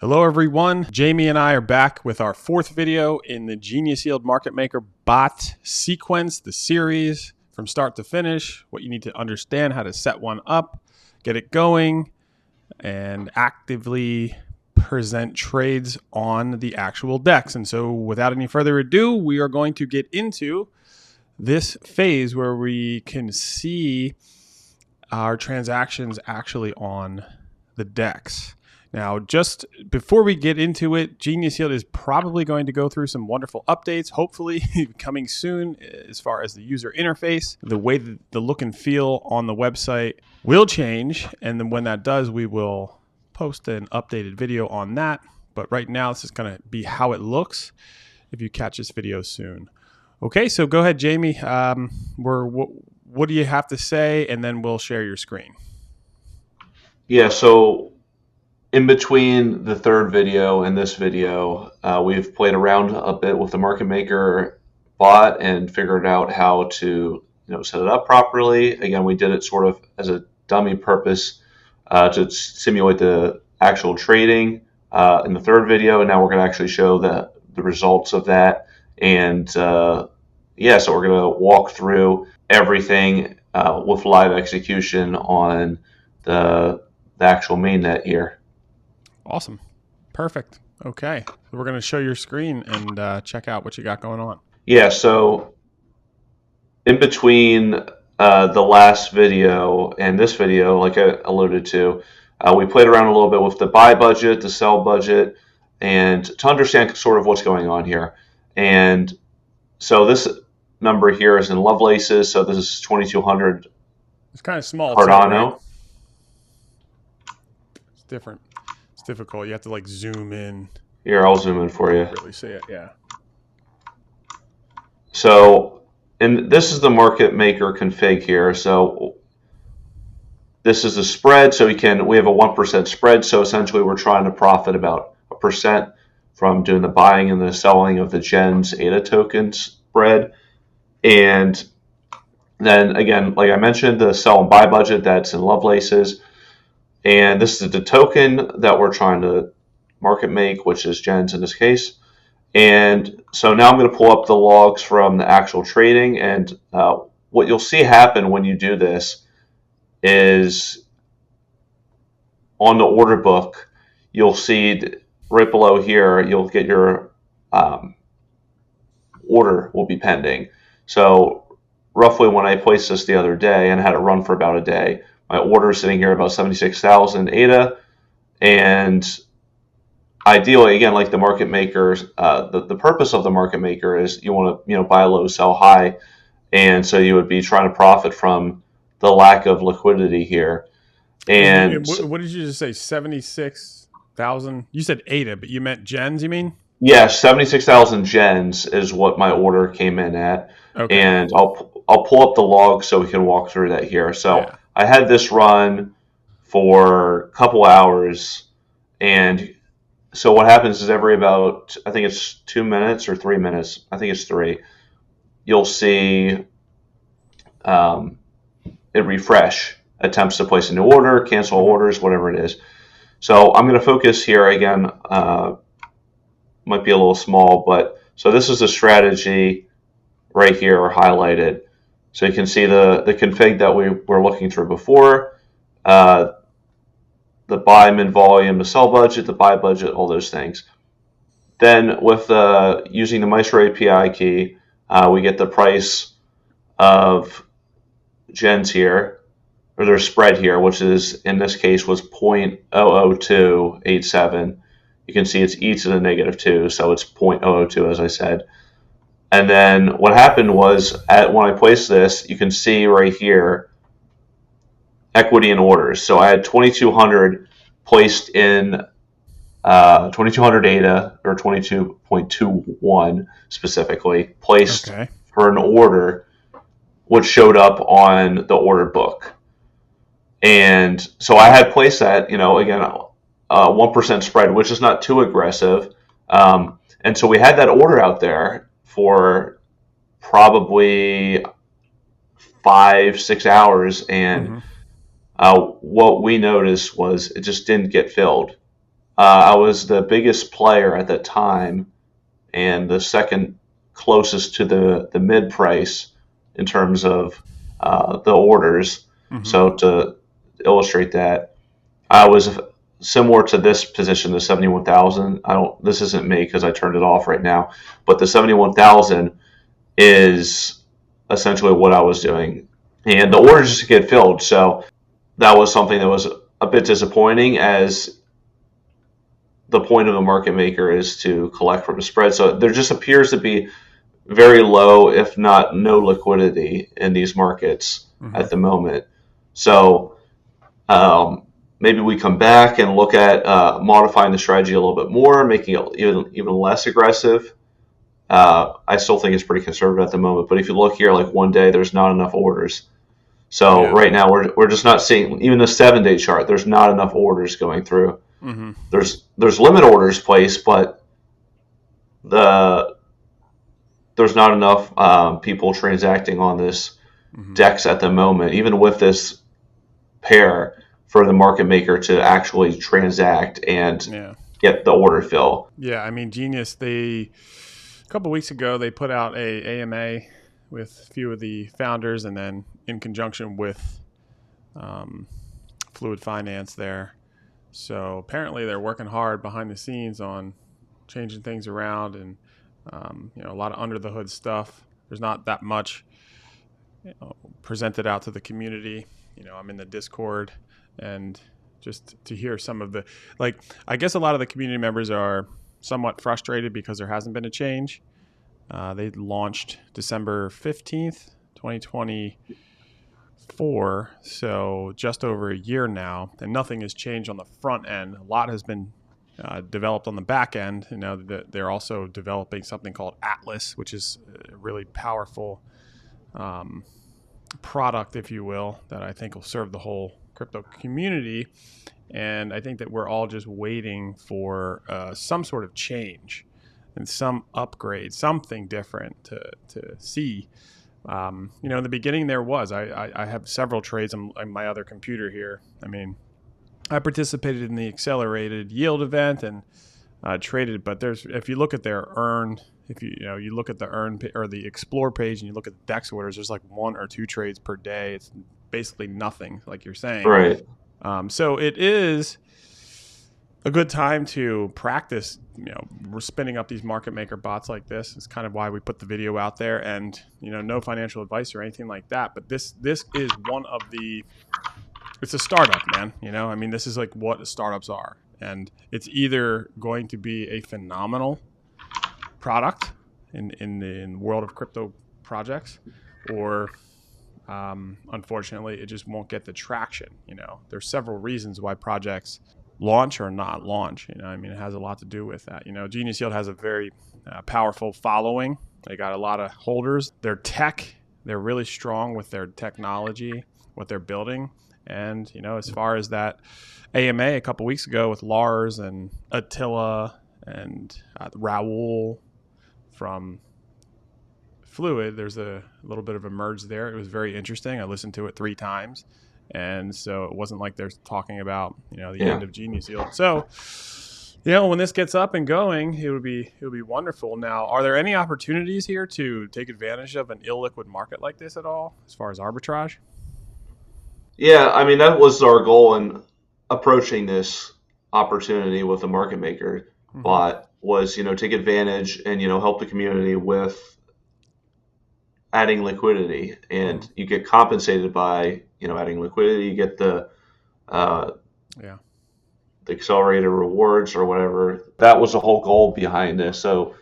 Hello everyone, Jamie and I are back with our fourth video in the Genius Yield Market Maker bot sequence, the series from start to finish, what you need to understand, how to set one up, get it going, and actively present trades on the actual DEX. And so without any further ado, we are going to get into this phase where we can see our transactions actually on the DEX. Now, just before we get into it, Genius Yield is probably going to go through some wonderful updates, hopefully coming soon as far as the user interface. The way the look and feel on the website will change, and then when that does, we will post an updated video on that. But right now, this is going to be how it looks if you catch this video soon. Okay, so go ahead, Jamie. What do you have to say? And then we'll share your screen. Yeah, so in between the third video and this video, we've played around a bit with the Market Maker bot and figured out how to set it up properly. Again, we did it sort of as a dummy purpose to simulate the actual trading in the third video, and now we're going to actually show the results of that. And yeah, so we're going to walk through everything with live execution on the actual mainnet here. Awesome. Perfect. Okay. So we're going to show your screen and check out what you got going on. Yeah, so in between the last video and this video, like I alluded to, we played around a little bit with the buy budget, the sell budget, and to understand sort of what's going on here. And so this number here is in Lovelaces, so this is 2200. It's kind of small. Cardano. Right? It's different. It's difficult. You have to like zoom in. Here, I'll zoom in for you. Really see it, yeah. So, and this is the Market Maker config here. So this is the spread. So we have a 1% spread. So essentially, we're trying to profit about 1% from doing the buying and the selling of the Gens ADA token spread. And then again, like I mentioned, the sell and buy budget that's in Lovelaces. And this is the token that we're trying to market make, which is Gens in this case. And so now I'm going to pull up the logs from the actual trading. And what you'll see happen when you do this is on the order book, you'll see right below here, you'll get your order will be pending. So roughly when I placed this the other day and had it run for about a day, my order is sitting here about 76,000 ADA, and ideally, again, like the market makers, the purpose of the market maker is you want to buy low, sell high, and so you would be trying to profit from the lack of liquidity here. And what did you just say? 76,000? You said ADA, but you meant Gens? You mean? Yeah, 76,000 Gens is what my order came in at, okay. And I'll pull up the log so we can walk through that here. So. Yeah. I had this run for a couple hours, and so what happens is every about, I think it's 2 minutes or 3 minutes, I think it's 3, you'll see it refresh, attempts to place a new order, cancel orders, whatever it is. So I'm going to focus here again, might be a little small, but so this is a strategy right here highlighted. So you can see the config that we were looking through before, the buy min volume, the sell budget, the buy budget, all those things. Then with using the Maestro API key, we get the price of Gens here, or their spread here, which is in this case was 0.00287. You can see it's e to the -2, so it's 0.002 as I said. And then what happened was, when I placed this, you can see right here, equity and orders. So I had 2,200 placed in 2,200 ADA, or 22.21 specifically, placed for an order, which showed up on the order book. And so I had placed that, again, 1% spread, which is not too aggressive. And so we had that order out there for probably 5-6 hours, and what we noticed was it just didn't get filled. I was the biggest player at that time and the second closest to the mid price in terms of the orders. So to illustrate that, I was similar to this position, the 71,000. This isn't me because I turned it off right now, but the 71,000 is essentially what I was doing, and the orders just get filled. So that was something that was a bit disappointing, as the point of a market maker is to collect from the spread. So there just appears to be very low, if not no, liquidity in these markets at the moment. So maybe we come back and look at modifying the strategy a little bit more, making it even less aggressive. I still think it's pretty conservative at the moment, but if you look here, like one day, there's not enough orders. So right now we're just not seeing, even the 7-day chart, there's not enough orders going through. There's limit orders placed, but there's not enough people transacting on this DEX at the moment, even with this pair, for the market maker to actually transact and get the order fill. Yeah, I mean, Genius, a couple of weeks ago, they put out a AMA with a few of the founders, and then in conjunction with Fluid Finance there. So apparently they're working hard behind the scenes on changing things around, and a lot of under the hood stuff. There's not that much presented out to the community. I'm in the Discord, and just to hear some of the, I guess a lot of the community members are somewhat frustrated because there hasn't been a change. They launched December 15th, 2024, so just over a year now, and nothing has changed on the front end. A lot has been developed on the back end. They're also developing something called Atlas, which is a really powerful product, if you will, that I think will serve the whole crypto community. And I think that we're all just waiting for some sort of change and some upgrade, something different to see. In the beginning there was, I have several trades on my other computer here. I mean, I participated in the accelerated yield event and traded, but if you look at their earn, if you look at the earn or the explore page and you look at the DEX orders, there's like 1 or 2 trades per day. It's basically nothing, like you're saying. Right. So it is a good time to practice. We're spinning up these market maker bots like this. It's kind of why we put the video out there, and no financial advice or anything like that. But this is one of the. It's a startup, man. I mean, this is like what startups are, and it's either going to be a phenomenal product in the world of crypto projects, or unfortunately, it just won't get the traction. There's several reasons why projects launch or not launch. I mean, it has a lot to do with that. Genius Yield has a very powerful following. They got a lot of holders. Their tech, they're really strong with their technology, what they're building. And, as far as that AMA a couple weeks ago with Lars and Attila and Raul from Fluid, there's a little bit of a merge there. It was very interesting. I listened to it 3 times. And so it wasn't like they're talking about, the end of Genius Yield. So, when this gets up and going, it would be wonderful. Now, are there any opportunities here to take advantage of an illiquid market like this at all, as far as arbitrage? Yeah, I mean, that was our goal in approaching this opportunity with the market maker bot, was, take advantage and, help the community with adding liquidity. And you get compensated by, adding liquidity. You get the accelerated rewards or whatever. That was the whole goal behind this. So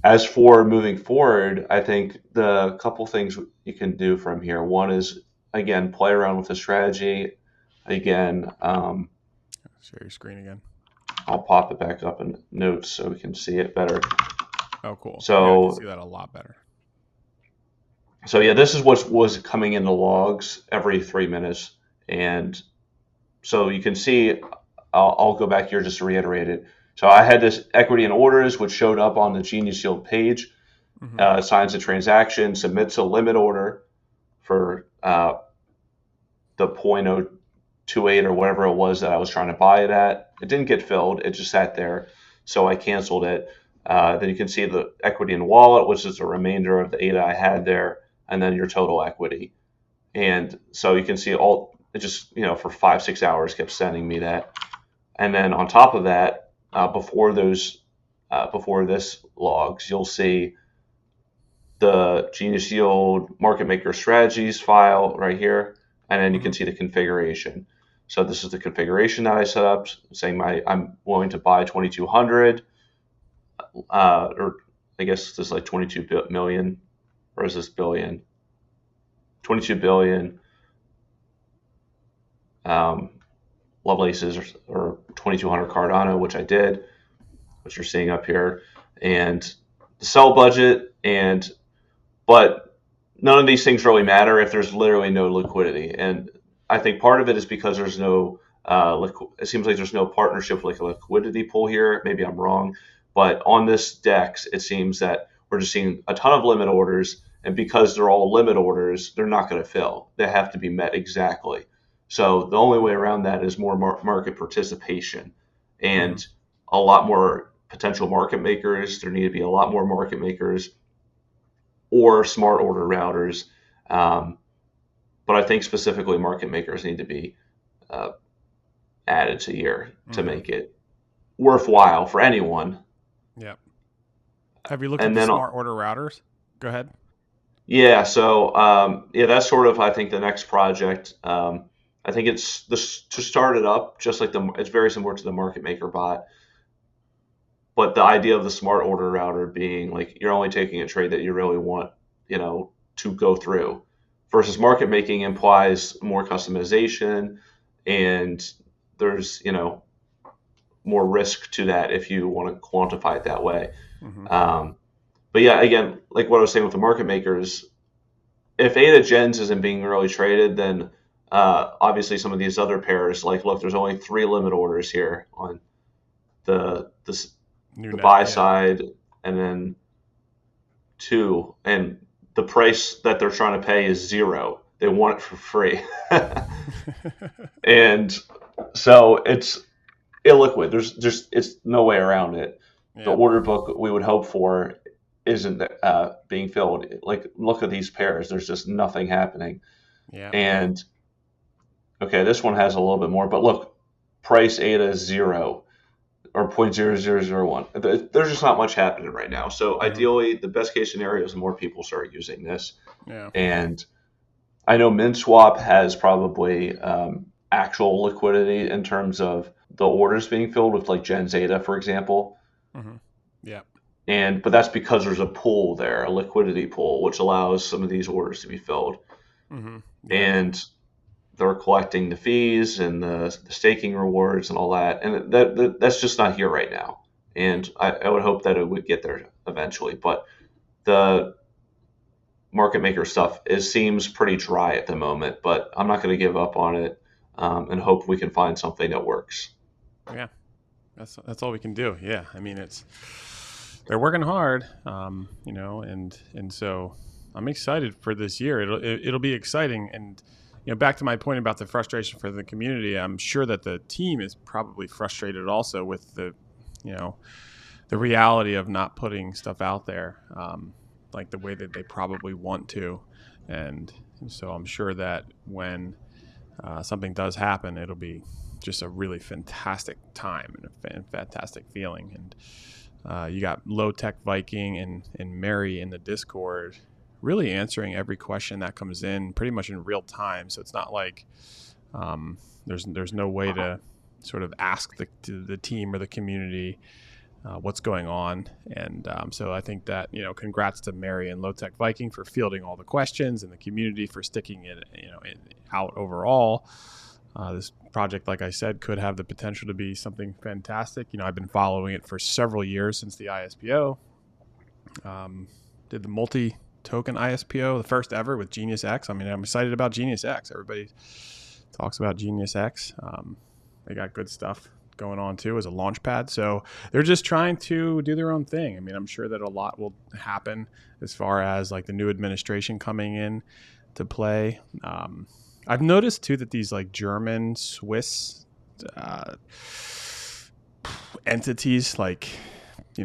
as for moving forward, I think the couple things you can do from here. One is, again, play around with the strategy. Again, share your screen again. I'll pop it back up in notes so we can see it better. Oh, cool. So I can see that a lot better. So yeah, this is what was coming in the logs every 3 minutes. And so you can see, I'll go back here just to reiterate it. So I had this equity and orders, which showed up on the Genius Yield page, signs a transaction, submits a limit order for the 0.028 or whatever it was that I was trying to buy it at. It didn't get filled. It just sat there. So I canceled it. Then you can see the equity in wallet, which is a remainder of the ADA I had there, and then your total equity. And so you can see all, it just, for 5-6 hours kept sending me that. And then on top of that, before this logs, you'll see the Genius Yield Market Maker Strategies file right here, and then you can see the configuration. So this is the configuration that I set up, saying I'm willing to buy 2,200, or I guess this is like 22 million, or is this billion? 22 billion Lovelaces or 2,200 Cardano, which I did, which you're seeing up here, and the sell budget, but none of these things really matter if there's literally no liquidity. And I think part of it is because there's no, it seems like there's no partnership, like a liquidity pool here. Maybe I'm wrong, but on this DEX, it seems that we're just seeing a ton of limit orders, and because they're all limit orders, they're not going to fill. They have to be met exactly. So the only way around that is more market participation and a lot more potential market makers. There need to be a lot more market makers or smart order routers. But I think specifically market makers need to be added to here to make it worthwhile for anyone. Yep. Have you looked at the smart order routers? Go ahead. Yeah. So that's sort of, I think, the next project. I think it's to start it up, just like it's very similar to the market maker bot. But the idea of the smart order router being like you're only taking a trade that you really want, to go through, versus market making implies more customization, and there's more risk to that if you want to quantify it that way. But yeah, again, like what I was saying with the market makers, if ADA Gens isn't being really traded, then obviously some of these other pairs, like look, there's only 3 limit orders here on the buy side, and then 2, and the price that they're trying to pay is 0. They want it for free. And so it's illiquid. It's no way around it. Yeah. The order book we would hope for isn't being filled. Like, look at these pairs. There's just nothing happening. Yeah. And okay, this one has a little bit more, but look, price ADA is 0 or 0.0001. There's just not much happening right now. So ideally, the best case scenario is more people start using this. Yeah. And I know MinSwap has probably actual liquidity in terms of the orders being filled with like Gen Zeta, for example. Yeah. But that's because there's a pool there, a liquidity pool, which allows some of these orders to be filled. Yeah. And they're collecting the fees and the staking rewards and all that. And that's just not here right now. And I would hope that it would get there eventually. But the market maker stuff seems pretty dry at the moment. But I'm not going to give up on it and hope we can find something that works. Yeah, that's all we can do. Yeah, I mean, they're working hard, and so I'm excited for this year. It'll be exciting. And back to my point about the frustration for the community, I'm sure that the team is probably frustrated also with the reality of not putting stuff out there like the way that they probably want to. And so I'm sure that when something does happen, it'll be just a really fantastic time and a fantastic feeling. And you got Low Tech Viking and Mary in the Discord really answering every question that comes in pretty much in real time. So it's not like there's no way to sort of ask the team or the community what's going on. And so I think that, congrats to Mary and Low Tech Viking for fielding all the questions, and the community for sticking it, out overall. This project, like I said, could have the potential to be something fantastic. I've been following it for several years since the ISPO. Did the multi-token ISPO, the first ever with Genius X. I mean, I'm excited about Genius X. Everybody talks about Genius X. They got good stuff going on too as a launch pad. So they're just trying to do their own thing. I mean, I'm sure that a lot will happen as far as like the new administration coming in to play. I've noticed too that these like German, Swiss entities like,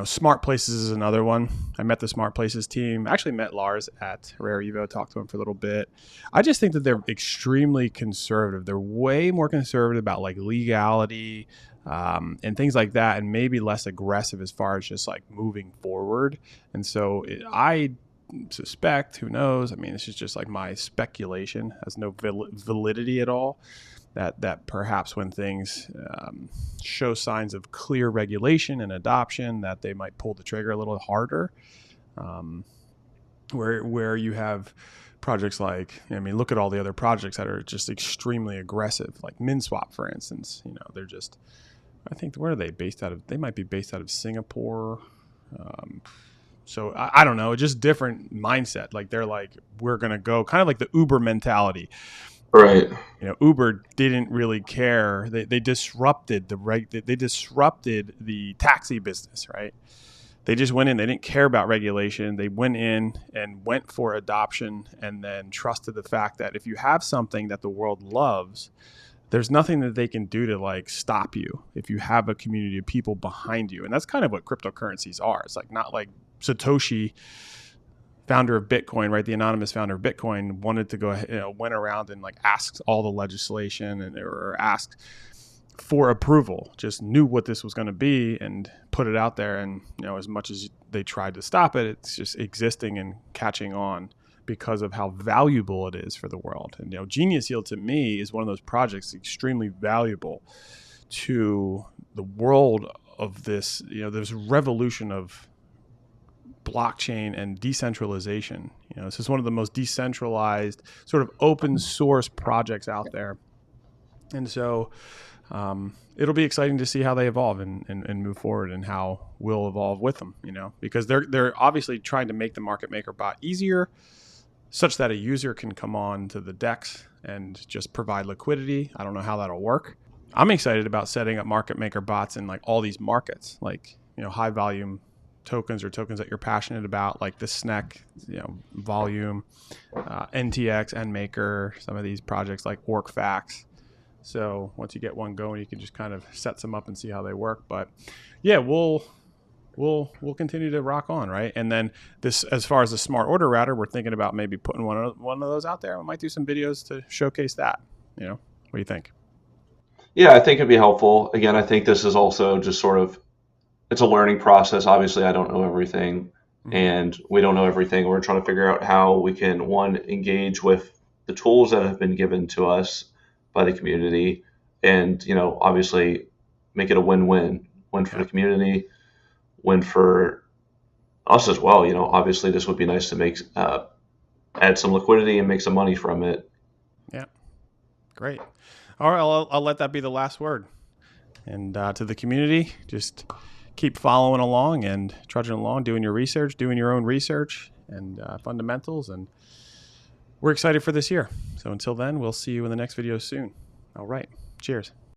Smart Places is another one. I met the Smart Places team. I actually met Lars at Rare Evo, talked to him for a little bit. I just think that they're extremely conservative. They're way more conservative about like legality and things like that, and maybe less aggressive as far as just like moving forward. And so I suspect, who knows? I mean, this is just like my speculation, has no validity at all. That perhaps when things show signs of clear regulation and adoption, that they might pull the trigger a little harder. Where you have projects like, look at all the other projects that are just extremely aggressive, like MinSwap, for instance. They're just, I think, where are they based out of? They might be based out of Singapore. So I don't know, just different mindset. Like they're like, we're going to go kind of like the Uber mentality. Right. Uber didn't really care. They disrupted they disrupted the taxi business, right? They just went in. They didn't care about regulation. They went in and went for adoption, and then trusted the fact that if you have something that the world loves, there's nothing that they can do to like stop you if you have a community of people behind you. And that's kind of what cryptocurrencies are. It's like not like Satoshi, founder of Bitcoin, right? The anonymous founder of Bitcoin wanted to go ahead, went around and like asked all the legislation or asked for approval, just knew what this was going to be and put it out there. And, as much as they tried to stop it, it's just existing and catching on because of how valuable it is for the world. And, Genius Yield to me is one of those projects extremely valuable to the world of this, this revolution of blockchain and decentralization. This is one of the most decentralized sort of open source projects out there. And so it'll be exciting to see how they evolve and move forward, and how we'll evolve with them, because they're obviously trying to make the market maker bot easier such that a user can come on to the DEX and just provide liquidity. I don't know how that'll work. I'm excited about setting up market maker bots in like all these markets, like, high volume tokens or tokens that you're passionate about, like the SNEC, volume, NTX, NMaker, some of these projects like OrcFax. So once you get one going, you can just kind of set some up and see how they work. But yeah, we'll continue to rock on, right? And then this, as far as the smart order router, we're thinking about maybe putting one of those out there. We might do some videos to showcase that. What do you think? Yeah, I think it'd be helpful. Again, I think this is also just sort of, it's a learning process. Obviously, I don't know everything, and we don't know everything. We're trying to figure out how we can, one, engage with the tools that have been given to us by the community, and obviously make it a win-win for the community, win for us as well. Obviously this would be nice to make add some liquidity and make some money from it. Yeah, great. All right, I'll let that be the last word. And to the community, just keep following along and trudging along, doing your research, doing your own research and fundamentals. And we're excited for this year. So until then, we'll see you in the next video soon. All right. Cheers.